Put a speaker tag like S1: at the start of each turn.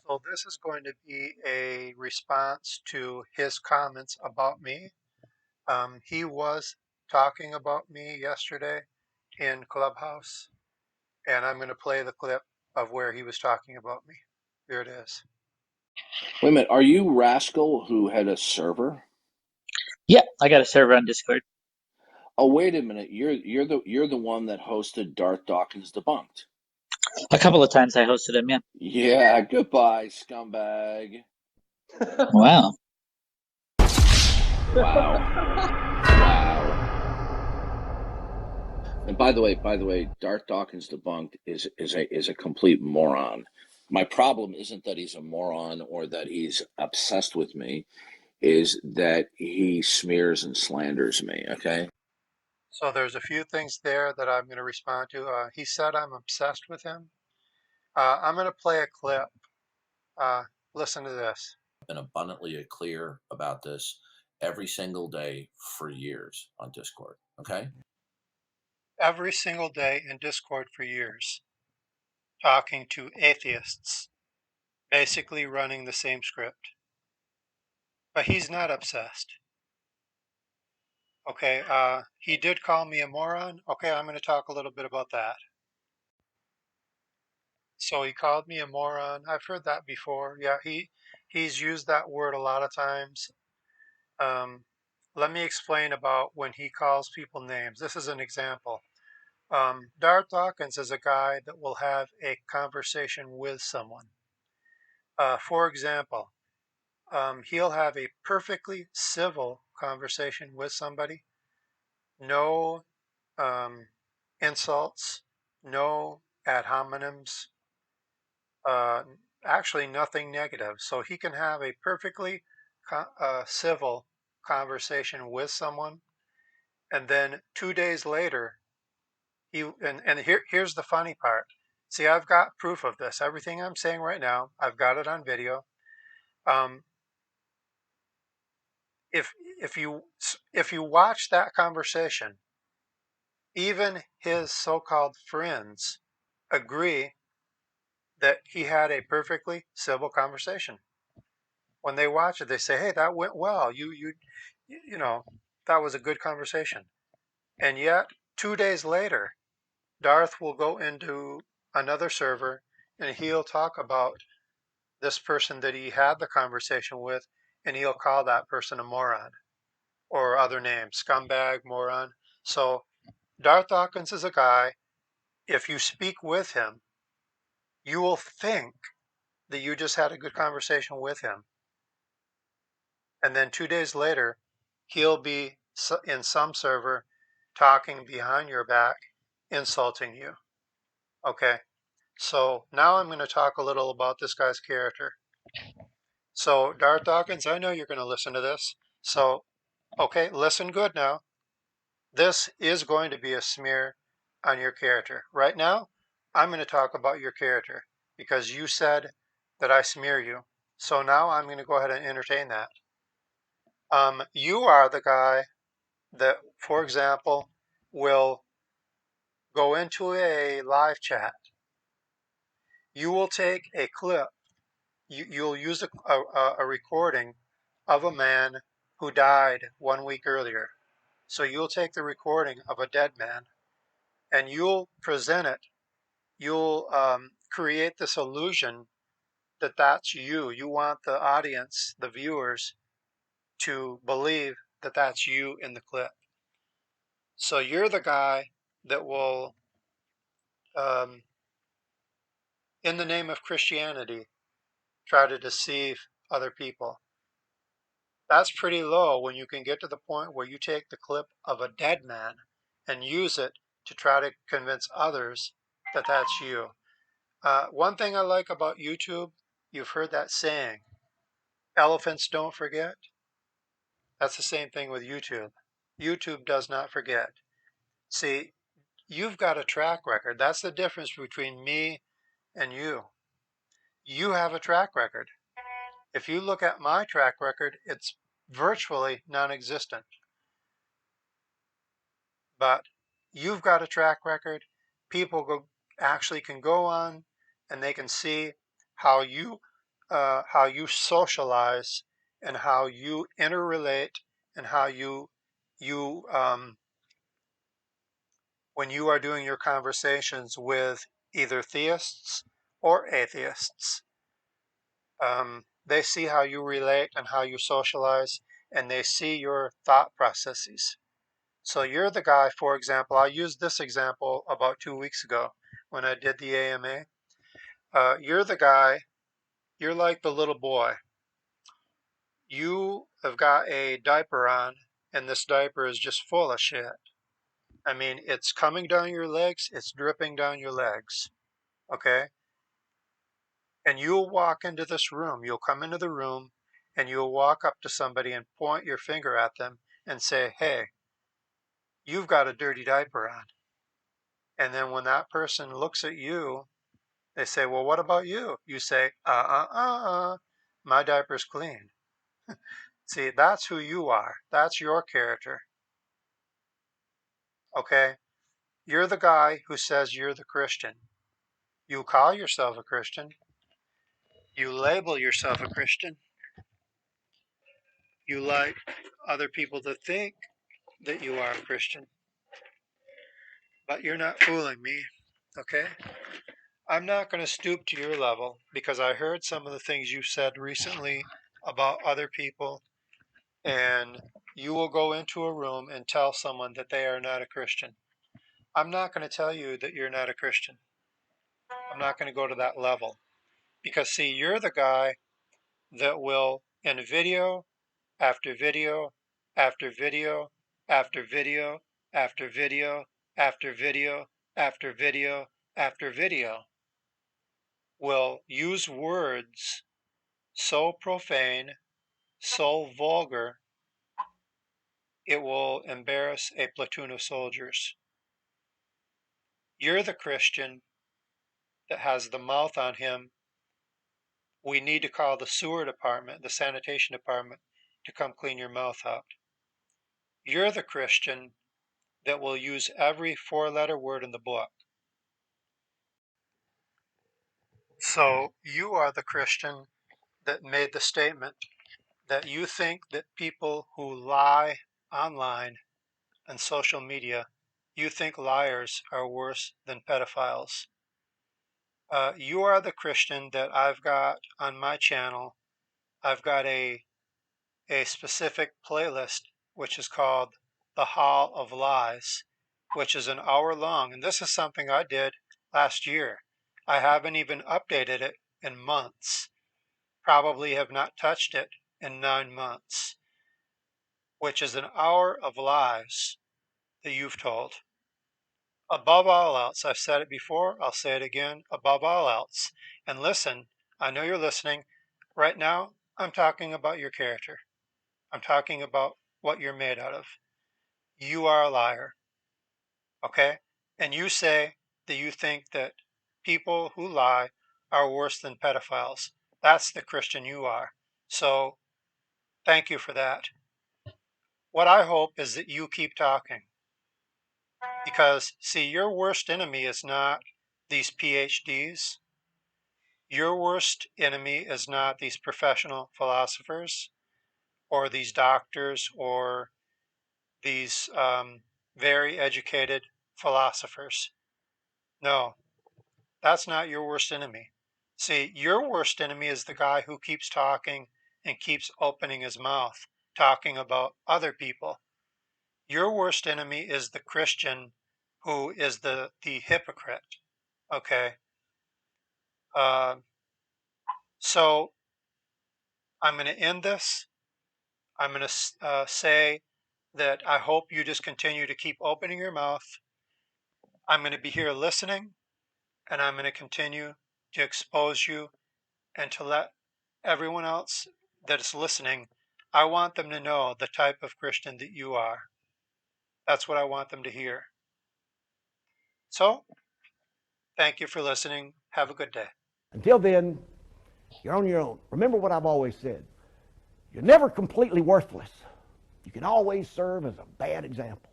S1: So this is going to be a response to his comments about me. He was talking about me yesterday in Clubhouse, and I'm going to play the clip of where he was talking about me. Here it is.
S2: Wait a minute, are you Rascal who had a server?
S3: Yeah, I got a server on Discord.
S2: Oh, wait a minute. You're the one that hosted Darth Dawkins Debunked.
S3: A couple of times I hosted him, yeah.
S2: Yeah, goodbye, scumbag.
S3: Wow.
S2: Wow. And by the way, Darth Dawkins Debunked is a complete moron. My problem isn't that he's a moron or that he's obsessed with me, is that he smears and slanders me, okay?
S1: So there's a few things there that I'm going to respond to. He said I'm obsessed with him. I'm going to play a clip. Listen to this.
S4: Been abundantly clear about this every single day for years on Discord, okay?
S1: Every single day in Discord for years, talking to atheists, basically running the same script. But he's not obsessed. Okay, he did call me a moron. Okay, I'm going to talk a little bit about that. So he called me a moron. I've heard that before. Yeah, he's used that word a lot of times. Let me explain about when he calls people names. This is an example. Darth Dawkins is a guy that will have a conversation with someone. For example, he'll have a perfectly civil conversation with somebody. No insults, no ad hominems, actually nothing negative. So he can have a perfectly civil conversation with someone, and then 2 days later, here's the funny part. See, I've got proof of this. Everything I'm saying right now, I've got it on video. Um, if you watch that conversation, even his so-called friends agree that he had a perfectly civil conversation. When they watch it, they say, "Hey, that went well. You know, that was a good conversation." And yet, 2 days later, Darth will go into another server and he'll talk about this person that he had the conversation with, and he'll call that person a moron or other names, scumbag, moron. So Darth Dawkins is a guy, if you speak with him, you will think that you just had a good conversation with him. And then 2 days later, he'll be in some server talking behind your back, insulting you. Okay, so now I'm going to talk a little about this guy's character. So, Darth Dawkins, I know you're going to listen to this. So, okay, listen good now. This is going to be a smear on your character. Right now, I'm going to talk about your character because you said that I smear you. So now I'm going to go ahead and entertain that. You are the guy that, for example, will go into a live chat. You will take a clip. You'll use a recording of a man who died 1 week earlier. So you'll take the recording of a dead man and you'll present it. You'll create this illusion that that's you. You want the audience, the viewers, to believe that that's you in the clip. So you're the guy that will, in the name of Christianity, try to deceive other people. That's pretty low when you can get to the point where you take the clip of a dead man and use it to try to convince others that that's you. One thing I like about YouTube, you've heard that saying, elephants don't forget. That's the same thing with YouTube. YouTube does not forget. See, you've got a track record. That's the difference between me and you. You have a track record. If you look at my track record, it's virtually non-existent. But you've got a track record. People actually can go on and they can see how you how you socialize and how you interrelate and how you when you are doing your conversations with either theists or atheists. They see how you relate and how you socialize, and they see your thought processes. So you're the guy, for example, I used this example about 2 weeks ago when I did the AMA. You're the guy, you're like the little boy. You have got a diaper on, and this diaper is just full of shit. I mean, it's coming down your legs, it's dripping down your legs, okay? And you'll walk into this room, you'll come into the room, and you'll walk up to somebody and point your finger at them and say, hey, you've got a dirty diaper on. And then when that person looks at you, they say, well, what about you? You say, my diaper's clean. See, that's who you are. That's your character. Okay? You're the guy who says you're the Christian. You call yourself a Christian. You label yourself a Christian. You like other people to think that you are a Christian. But you're not fooling me, okay? I'm not going to stoop to your level because I heard some of the things you said recently about other people, and you will go into a room and tell someone that they are not a Christian. I'm not going to tell you that you're not a Christian. I'm not going to go to that level because, see, you're the guy that will, in video after video after video after video after video after video after video after video, will use words so profane, so vulgar, it will embarrass a platoon of soldiers. You're the Christian that has the mouth on him. We need to call the sewer department, the sanitation department, to come clean your mouth out. You're the Christian that will use every four-letter word in the book. So you are the Christian that made the statement that you think that people who lie online and social media, you think liars are worse than pedophiles. You are the Christian that I've got on my channel. I've got a specific playlist which is called The Hall of Lies, which is an hour long. And this is something I did last year. I haven't even updated it in months. Probably have not touched it in 9 months, which is an hour of lies that you've told. Above all else, I've said it before, I'll say it again, above all else. And listen, I know you're listening. Right now, I'm talking about your character. I'm talking about what you're made out of. You are a liar, okay? And you say that you think that people who lie are worse than pedophiles. That's the Christian you are. So, thank you for that. What I hope is that you keep talking. Because, see, your worst enemy is not these PhDs. Your worst enemy is not these professional philosophers or these doctors or these very educated philosophers. No, that's not your worst enemy. See, your worst enemy is the guy who keeps talking and keeps opening his mouth, talking about other people. Your worst enemy is the Christian who is the hypocrite, okay? So I'm going to end this. I'm going to say that I hope you just continue to keep opening your mouth. I'm going to be here listening, and I'm going to continue to expose you and to let everyone else that is listening, I want them to know the type of Christian that you are. That's what I want them to hear. So, thank you for listening. Have a good day.
S5: Until then, you're on your own. Remember what I've always said. You're never completely worthless. You can always serve as a bad example.